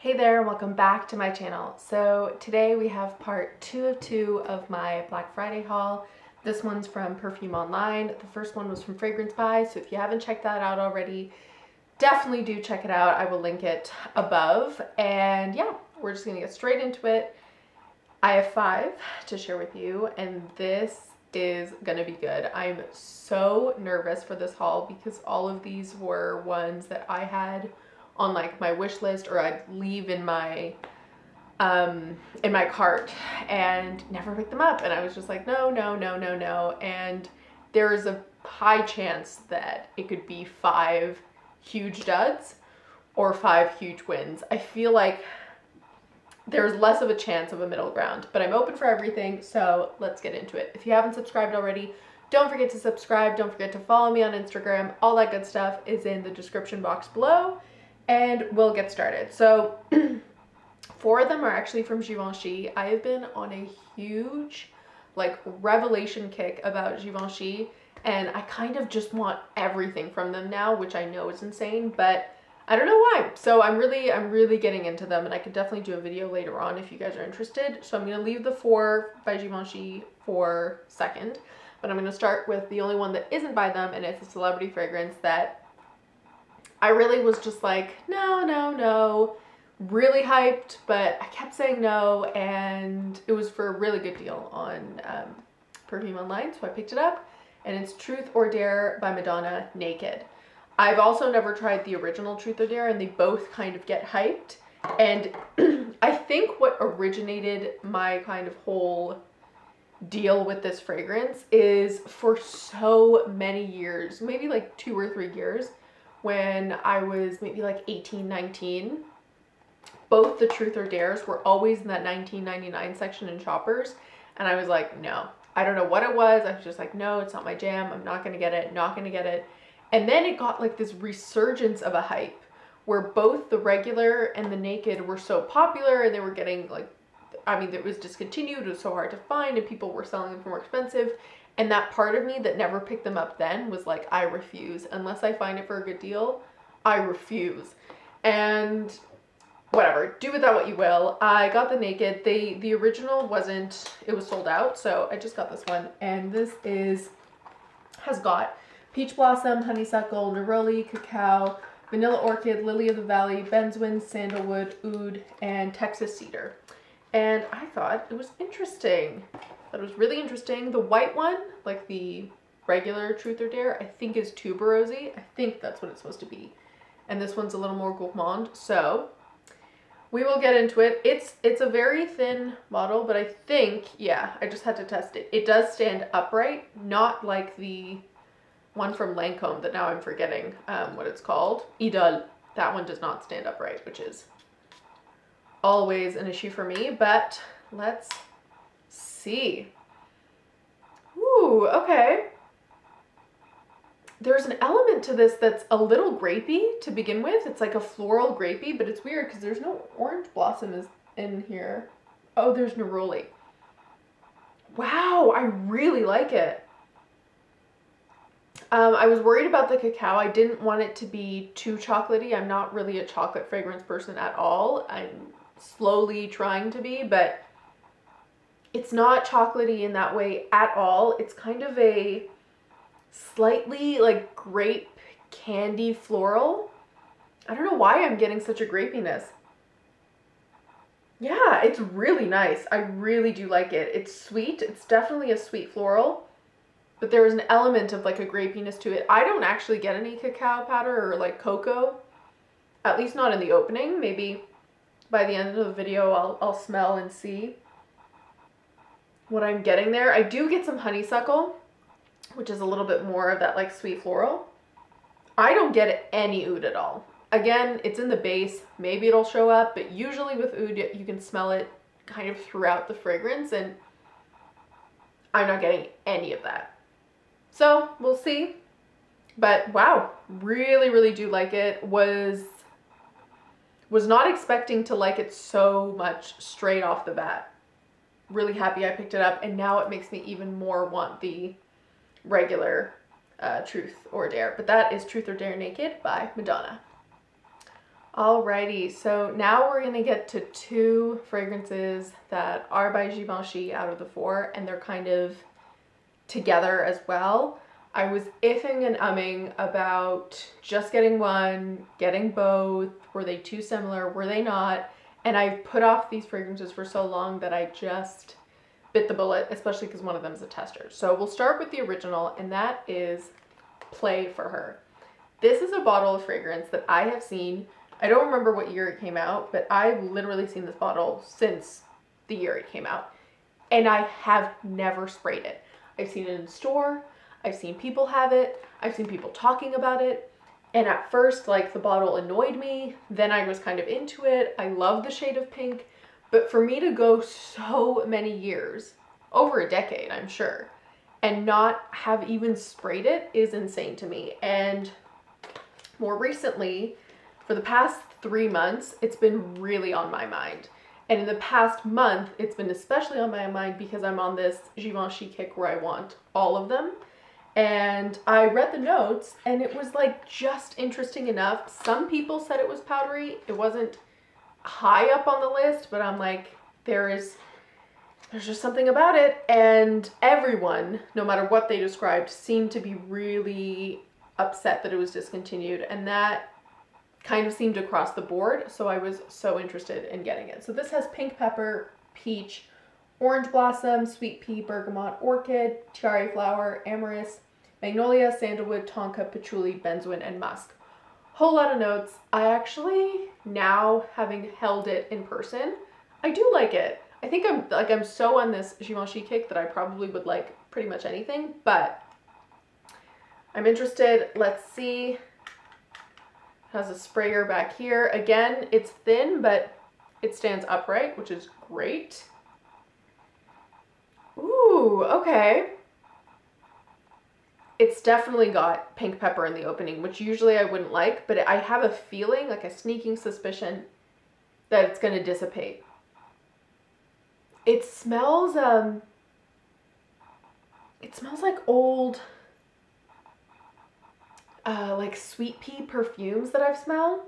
Hey there, welcome back to my channel. So today we have part 2 of 2 of my Black Friday haul. This one's from PerfumeOnline. The first one was from Fragrance Buy, so if you haven't checked that out already, definitely do check it out. I will link it above. And yeah, we're just gonna get straight into it. I have 5 to share with you, and this is gonna be good. I'm so nervous for this haul because all of these were ones that I had on like my wish list, or I'd leave in my cart and never pick them up, and I was just like no, and there's a high chance that it could be 5 huge duds or 5 huge wins. I feel like there's less of a chance of a middle ground, but I'm open for everything, so let's get into it. If you haven't subscribed already, don't forget to subscribe. Don't forget to follow me on Instagram. All that good stuff is in the description box below. And we'll get started. So 4 of them are actually from Givenchy. I have been on a huge like revelation kick about Givenchy, and I kind of just want everything from them now, which I know is insane, but I don't know why. So I'm really getting into them, and I could definitely do a video later on if you guys are interested. So I'm gonna leave the 4 by Givenchy for second, but I'm gonna start with the only one that isn't by them, and it's a celebrity fragrance that I really was just like, no, really hyped, but I kept saying no, and it was for a really good deal on PerfumeOnline, so I picked it up, and it's Truth or Dare by Madonna Naked. I've also never tried the original Truth or Dare, and they both kind of get hyped, and I think what originated my kind of whole deal with this fragrance is for so many years, maybe like 2 or 3 years, when I was maybe like 18, 19, both the Truth or Dares were always in that $19.99 section in Shoppers. And I was like, no, I don't know what it was. I was just like, no, it's not my jam. I'm not going to get it, not going to get it. And then it got like this resurgence of a hype where both the regular and the Naked were so popular, and they were getting like, I mean, it was discontinued. It was so hard to find, and people were selling them for more expensive. And that part of me that never picked them up then was like, I refuse. Unless I find it for a good deal, I refuse. And whatever, do with that what you will. I got the Naked. The original wasn't, it was sold out, so I just got this one. And this has got peach blossom, honeysuckle, neroli, cacao, vanilla orchid, lily of the valley, benzoin, sandalwood, oud, and Texas cedar. And I thought it was interesting. That was really interesting. The white one, like the regular Truth or Dare, I think is tuberosy. I think that's what it's supposed to be. And this one's a little more gourmand. So we will get into it. It's a very thin bottle, but I think, yeah, I just had to test it. It does stand upright, not like the one from Lancome that now I'm forgetting what it's called. Idole. That one does not stand upright, which is always an issue for me, but let's see. Ooh, okay. There's an element to this that's a little grapey to begin with. It's like a floral grapey, but it's weird because there's no orange blossom is in here. Oh, there's neroli. Wow, I really like it. I was worried about the cacao. I didn't want it to be too chocolatey. I'm not really a chocolate fragrance person at all. I'm slowly trying to be, but it's not chocolatey in that way at all. It's kind of a slightly like grape candy floral. I don't know why I'm getting such a grapiness. Yeah, it's really nice. I really do like it. It's sweet. It's definitely a sweet floral, but there is an element of like a grapiness to it. I don't actually get any cacao powder or like cocoa, at least not in the opening. Maybe by the end of the video I'll smell and see what I'm getting there. I do get some honeysuckle, which is a little bit more of that like sweet floral. I don't get any oud at all. Again, it's in the base. Maybe it'll show up, but usually with oud you can smell it kind of throughout the fragrance, and I'm not getting any of that. So we'll see. But wow, really do like it. Was not expecting to like it so much straight off the bat. Really happy I picked it up, and now it makes me even more want the regular Truth or Dare. But that is Truth or Dare Naked by Madonna. Alrighty, so now we're gonna get to two fragrances that are by Givenchy out of the four, and they're kind of together as well. I was iffing and umming about just getting one, getting both. Were they too similar? Were they not? And I put off these fragrances for so long that I just bit the bullet, especially because one of them is a tester. So we'll start with the original, and that is Play for Her. This is a bottle of fragrance that I have seen. I don't remember what year it came out, but I've literally seen this bottle since the year it came out, and I have never sprayed it. I've seen it in the store, I've seen people have it, I've seen people talking about it, and at first, like, the bottle annoyed me, then I was kind of into it. I love the shade of pink, but for me to go so many years, over a decade, I'm sure, and not have even sprayed it is insane to me. And more recently, for the past 3 months, it's been really on my mind. And in the past month, it's been especially on my mind because I'm on this Givenchy kick where I want all of them. And I read the notes, and it was like just interesting enough. Some people said it was powdery. It wasn't high up on the list, but I'm like, there's just something about it. And everyone, no matter what they described, seemed to be really upset that it was discontinued. And that kind of seemed across the board, so I was so interested in getting it. So this has pink pepper, peach, orange blossom, sweet pea, bergamot, orchid, tiare flower, amyris, magnolia, sandalwood, tonka, patchouli, benzoin, and musk. Whole lot of notes. I actually, now having held it in person, I do like it. I think I'm so on this Givenchy kick that I probably would like pretty much anything, but I'm interested. Let's see. Has a sprayer back here. Again, it's thin, but it stands upright, which is great. Ooh, okay. It's definitely got pink pepper in the opening, which usually I wouldn't like, but I have a feeling, like a sneaking suspicion, that it's going to dissipate. It smells like old, like sweet pea perfumes that I've smelled.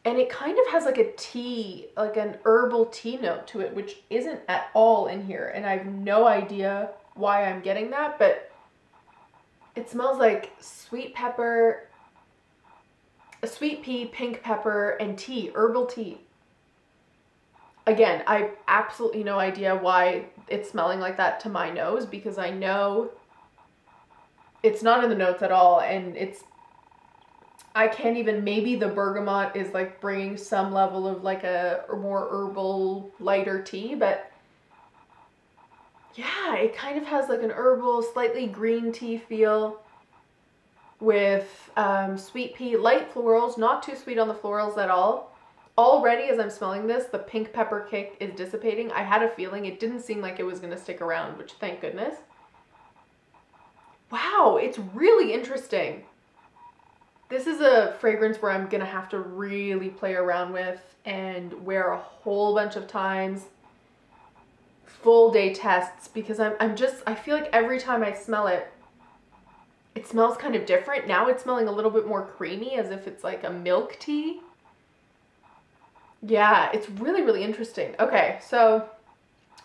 And it kind of has like a tea, like an herbal tea note to it, which isn't at all in here. And I have no idea why I'm getting that, but it smells like sweet pepper, a sweet pea, pink pepper, and tea, herbal tea. Again, I have absolutely no idea why it's smelling like that to my nose, because I know it's not in the notes at all, and I can't even, maybe the bergamot is like bringing some level of like a more herbal, lighter tea, but yeah, it kind of has like an herbal, slightly green tea feel with sweet pea, light florals, not too sweet on the florals at all. Already, as I'm smelling this, the pink pepper kick is dissipating. I had a feeling it didn't seem like it was going to stick around, which thank goodness. Wow, it's really interesting. This is a fragrance where I'm going to have to really play around with and wear a whole bunch of times. Full day tests, because I feel like every time I smell it, it smells kind of different. Now it's smelling a little bit more creamy, as if it's like a milk tea. Yeah, it's really, really interesting. Okay, so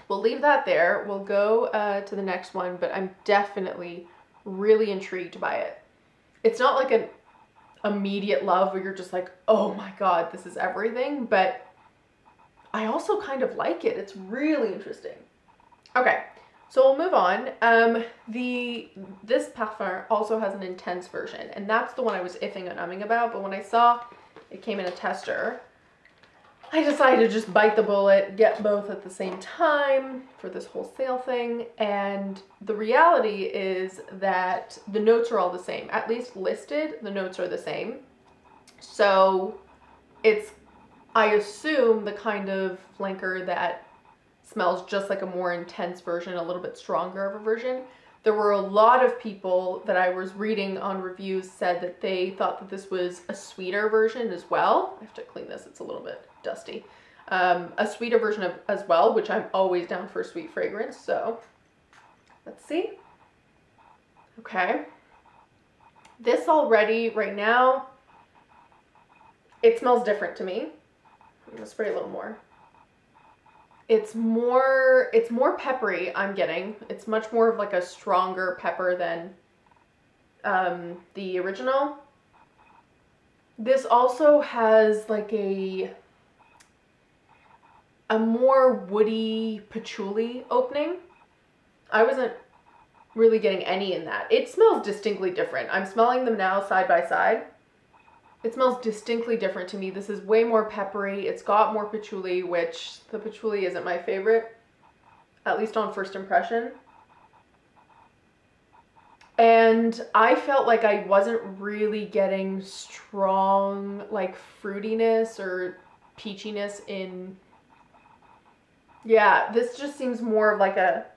we'll leave that there. We'll go to the next one, but I'm definitely really intrigued by it. It's not like an immediate love where you're just like, oh my God, this is everything, but I also kind of like it. It's really interesting. Okay, so we'll move on. This parfum also has an intense version, and that's the one I was iffing and umming about, but when I saw it came in a tester, I decided to just bite the bullet, get both at the same time for this whole sale thing. And the reality is that the notes are all the same. At least listed, the notes are the same. So it's, I assume, the kind of flanker that smells just like a more intense version, a little bit stronger of a version. There were a lot of people that I was reading on reviews said that they thought that this was a sweeter version as well. I have to clean this, it's a little bit dusty. A sweeter version as well, which I'm always down for sweet fragrance, so let's see. Okay. This already, right now, It smells different to me. I'm gonna spray a little more. It's more peppery, I'm getting. It's much more of like a stronger pepper than the original. This also has like a more woody patchouli opening. I wasn't really getting any in that. It smells distinctly different. I'm smelling them now side by side. It smells distinctly different to me. This is way more peppery. It's got more patchouli, which the patchouli isn't my favorite, at least on first impression. And I felt like I wasn't really getting strong like fruitiness or peachiness in, yeah, this just seems more of like a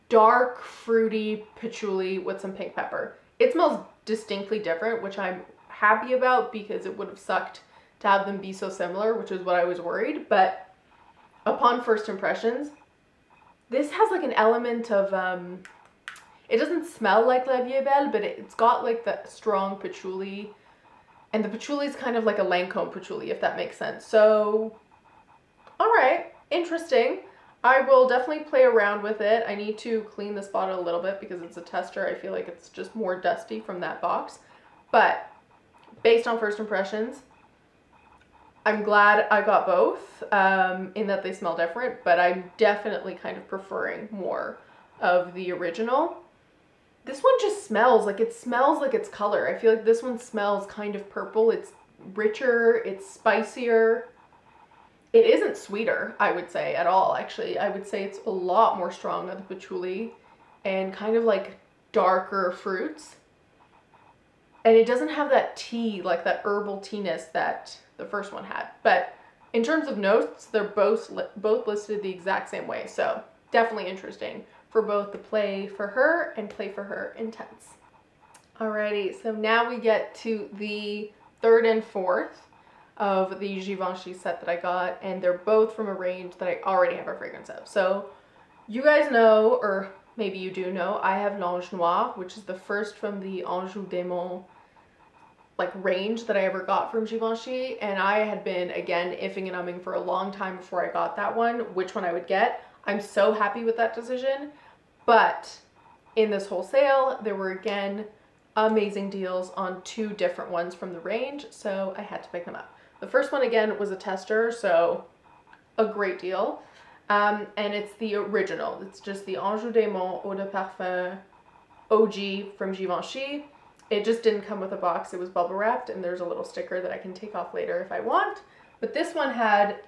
dark fruity patchouli with some pink pepper. It smells distinctly different, which I'm happy about because it would have sucked to have them be so similar, which is what I was worried. But upon first impressions, this has like an element of it doesn't smell like La Vie est Belle, but it's got like the strong patchouli, and the patchouli is kind of like a Lancome patchouli, if that makes sense. So all right, interesting. I will definitely play around with it. I need to clean this bottle a little bit because it's a tester. I feel like it's just more dusty from that box, but based on first impressions, I'm glad I got both, in that they smell different, but I'm definitely kind of preferring more of the original. This one just smells like its color. I feel like this one smells kind of purple. It's richer, it's spicier. It isn't sweeter, I would say, at all, actually. I would say it's a lot more strong on the patchouli and kind of like darker fruits. And it doesn't have that tea, like that herbal tea-ness that the first one had. But in terms of notes, they're both listed the exact same way. So definitely interesting for both the Play for Her and Play for Her Intense. Alrighty, so now we get to the third and fourth of the Givenchy set that I got, and they're both from a range that I already have a fragrance of. So you guys know, or maybe you do know, I have L'Ange Noir, which is the first from the Demo like range that I ever got from Givenchy, and I had been, again, iffing and umming for a long time before I got that one, which one I would get. I'm so happy with that decision, but in this wholesale, there were, again, amazing deals on two different ones from the range, so I had to pick them up. The first one, again, was a tester, so a great deal. And it's the original. It's just the Demo Eau de Parfum OG from Givenchy. It just didn't come with a box. It was bubble wrapped, and there's a little sticker that I can take off later if I want. But this one had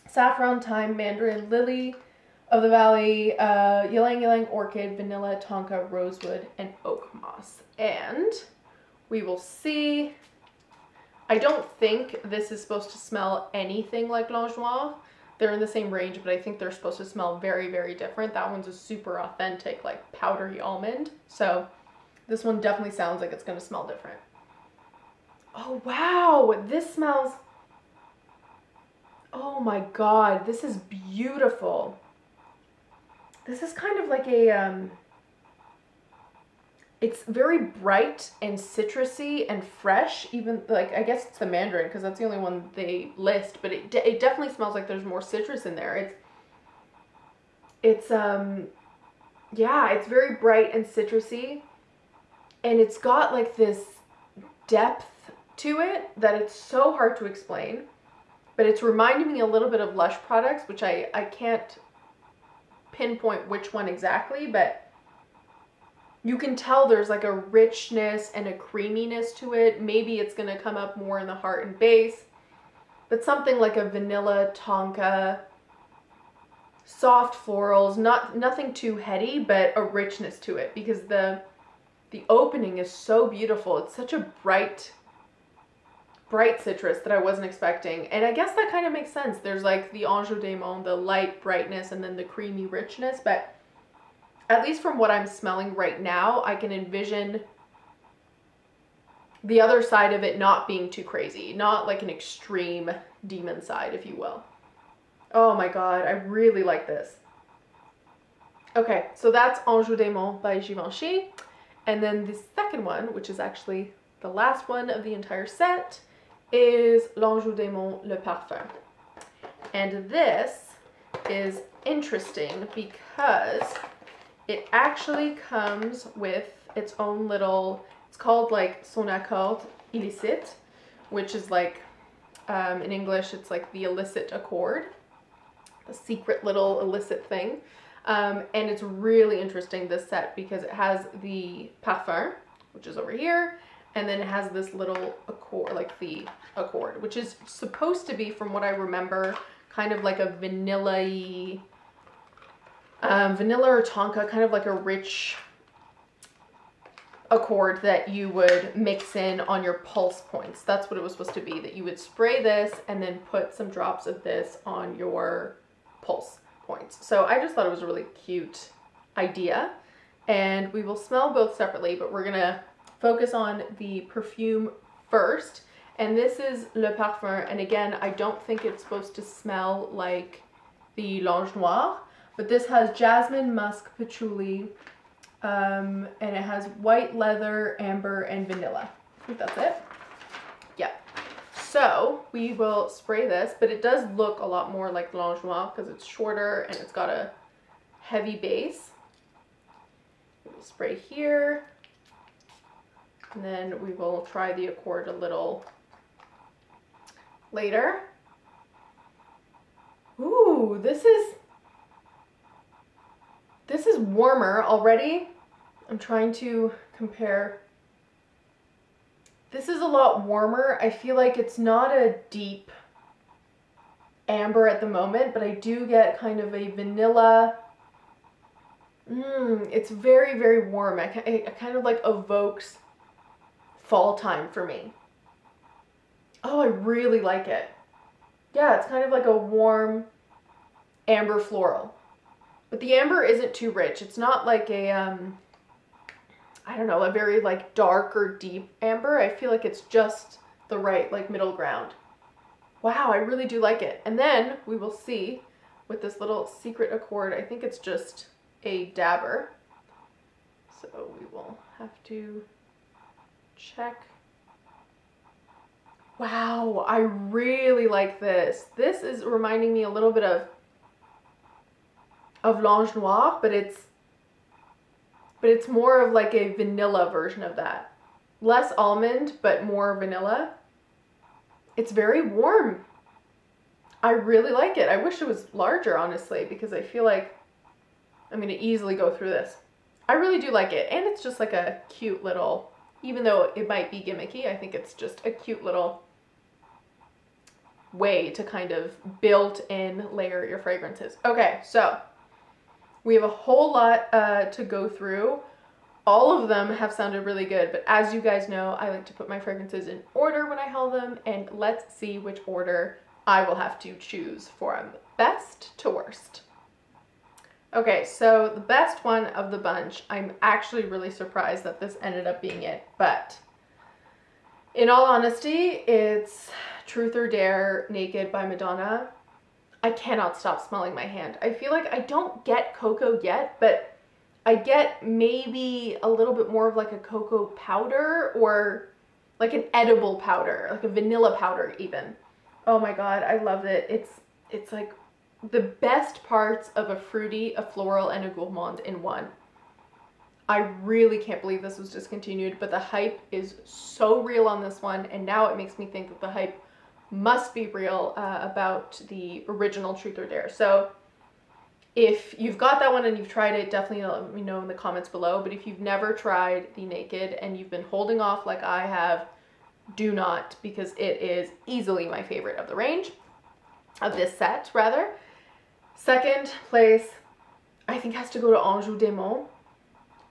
saffron, thyme, mandarin, lily of the valley, ylang ylang, orchid, vanilla, tonka, rosewood, and oak moss. And we will see. I don't think this is supposed to smell anything like L'Ange Noir. They're in the same range, but I think they're supposed to smell very, very different. That one's a super authentic, like powdery almond. So this one definitely sounds like it's going to smell different. Oh, wow. This smells... Oh my God. This is beautiful. This is kind of like a... It's very bright and citrusy and fresh, even, like, I guess it's the mandarin because that's the only one they list, but it definitely smells like there's more citrus in there. Yeah, it's very bright and citrusy, and it's got like this depth to it that it's so hard to explain, but it's reminding me a little bit of Lush products, which I can't pinpoint which one exactly, but you can tell there's like a richness and a creaminess to it. Maybe it's going to come up more in the heart and base, but something like a vanilla, tonka, soft florals, nothing too heady, but a richness to it because the opening is so beautiful. It's such a bright citrus that I wasn't expecting. And I guess that kind of makes sense. There's like the Ange Demo, the light brightness, and then the creamy richness, but at least from what I'm smelling right now, I can envision the other side of it not being too crazy, not like an extreme demon side, if you will. Oh my God, I really like this. Okay, so that's Ange Demo by Givenchy. And then the second one, which is actually the last one of the entire set, is L'Anjou Demo Le Parfum. And this is interesting because it actually comes with its own little, it's called like son accord illicite, which is like, in English, it's like the illicit accord, a secret little illicit thing. And it's really interesting, this set, because it has the parfum, which is over here, and then it has this little accord, like the accord, which is supposed to be, from what I remember, kind of like a vanilla-y, vanilla or tonka, kind of like a rich accord that you would mix in on your pulse points. That's what it was supposed to be, that you would spray this and then put some drops of this on your pulse points. So I just thought it was a really cute idea, and we will smell both separately, but we're gonna focus on the perfume first. And this is Le Parfum, and again, I don't think it's supposed to smell like the L'Ange Noir, but this has jasmine, musk, patchouli, and it has white leather, amber, and vanilla. I think that's it. Yeah. So we will spray this, but it does look a lot more like L'Ange Noir because it's shorter and it's got a heavy base. We'll spray here, and then we will try the accord a little later. Ooh, this is warmer already. I'm trying to compare. This is a lot warmer. I feel like it's not a deep amber at the moment, but I do get kind of a vanilla. It's very, very warm. It kind of like evokes fall time for me. Oh, I really like it. Yeah, it's kind of like a warm amber floral. But the amber isn't too rich. It's not like a, I don't know, a very like dark or deep amber. I feel like it's just the right like middle ground. Wow, I really do like it. And then we will see with this little secret accord, I think it's just a dabber. So we will have to check. Wow, I really like this. This is reminding me a little bit of L'Ange Noir, but it's more of like a vanilla version of that. Less almond, but more vanilla. It's very warm. I really like it. I wish it was larger, honestly, because I feel like I'm going to easily go through this. I really do like it, and it's just like a cute little, even though it might be gimmicky, I think it's just a cute little way to kind of build in layer your fragrances. Okay, so we have a whole lot to go through. All of them have sounded really good, but as you guys know, I like to put my fragrances in order when I haul them, and let's see which order I will have to choose from best to worst. Okay, so the best one of the bunch, I'm actually really surprised that this ended up being it, but in all honesty, it's Truth or Dare Naked by Madonna. I cannot stop smelling my hand. I feel like I don't get cocoa yet, but I get maybe a little bit more of like a cocoa powder or like an edible powder, like a vanilla powder even. Oh my God, I love it. It's like the best parts of a fruity, a floral, and a gourmand in one. I really can't believe this was discontinued, but the hype is so real on this one, and now it makes me think that the hype must be real about the original Truth or Dare. So if you've got that one and you've tried it, definitely let me know in the comments below. But if you've never tried the Naked and you've been holding off like I have, do not, because it is easily my favorite of the range, of this set rather. Second place, I think, has to go to Anjou Demo.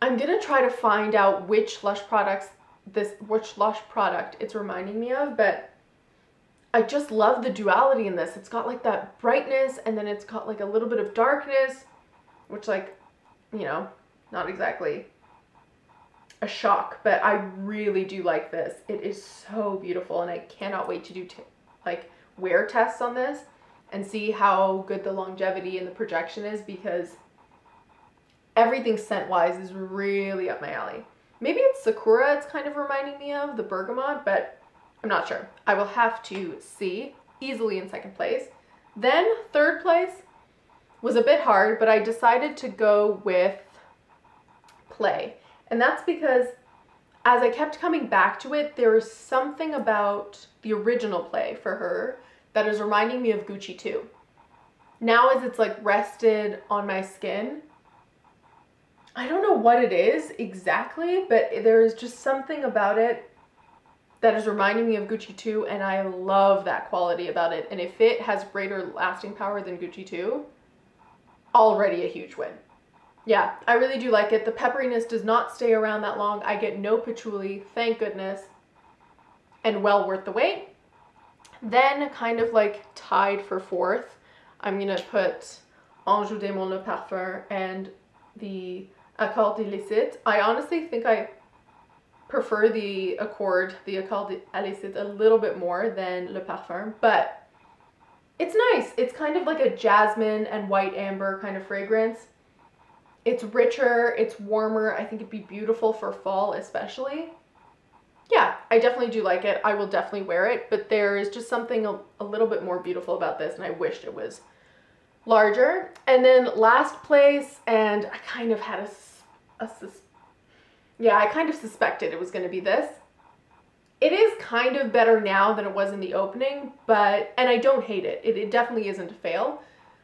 I'm gonna try to find out which Lush product it's reminding me of, but I just love the duality in this. It's got like that brightness, and then it's got like a little bit of darkness, which, like, you know, not exactly a shock, but I really do like this. It is so beautiful, and I cannot wait to do like wear tests on this and see how good the longevity and the projection is, because everything scent-wise is really up my alley. Maybe it's Sakura it's kind of reminding me of, the bergamot, but I'm not sure. I will have to see. Easily in second place. Then third place was a bit hard, but I decided to go with Play. And that's because as I kept coming back to it, there was something about the original Play for her that is reminding me of Gucci 2. Now as it's like rested on my skin, I don't know what it is exactly, but there is just something about it that is reminding me of Gucci 2, and I love that quality about it. And if it has greater lasting power than Gucci 2, already a huge win. Yeah, I really do like it. The pepperiness does not stay around that long. I get no patchouli, thank goodness, and well worth the wait. Then kind of like tied for fourth, I'm gonna put Anjou Démon Le Parfum and the Accord Illicite. I honestly think I prefer the Accord, the Accord Illicite, a little bit more than Le Parfum, but it's nice. It's kind of like a jasmine and white amber kind of fragrance. It's richer, it's warmer. I think it'd be beautiful for fall especially. Yeah, I definitely do like it. I will definitely wear it, but there is just something a little bit more beautiful about this, and I wished it was larger. And then last place, and I kind of had I kind of suspected it was going to be this. It is kind of better now than it was in the opening, and I don't hate it. It definitely isn't a fail,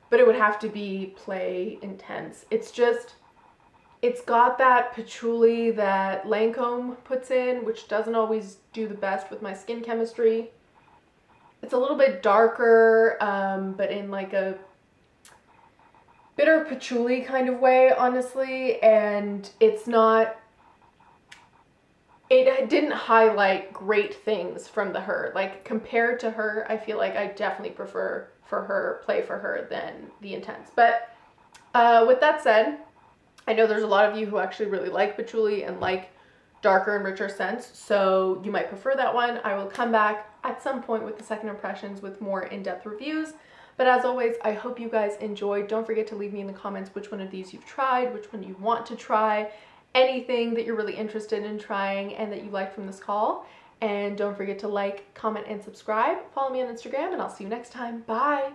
but it would have to be Play Intense. It's got that patchouli that Lancome puts in, which doesn't always do the best with my skin chemistry. It's a little bit darker, but in like a bitter patchouli kind of way, honestly, and it didn't highlight great things from the Her. Like, compared to Her, I feel like I definitely prefer Play for Her than the Intense. But with that said, I know there's a lot of you who actually really like patchouli and like darker and richer scents, so you might prefer that one. I will come back at some point with the second impressions with more in-depth reviews. But as always, I hope you guys enjoyed. Don't forget to leave me in the comments which one of these you've tried, which one you want to try, anything that you're really interested in trying and that you like from this haul. And don't forget to like, comment, and subscribe. Follow me on Instagram, and I'll see you next time. Bye!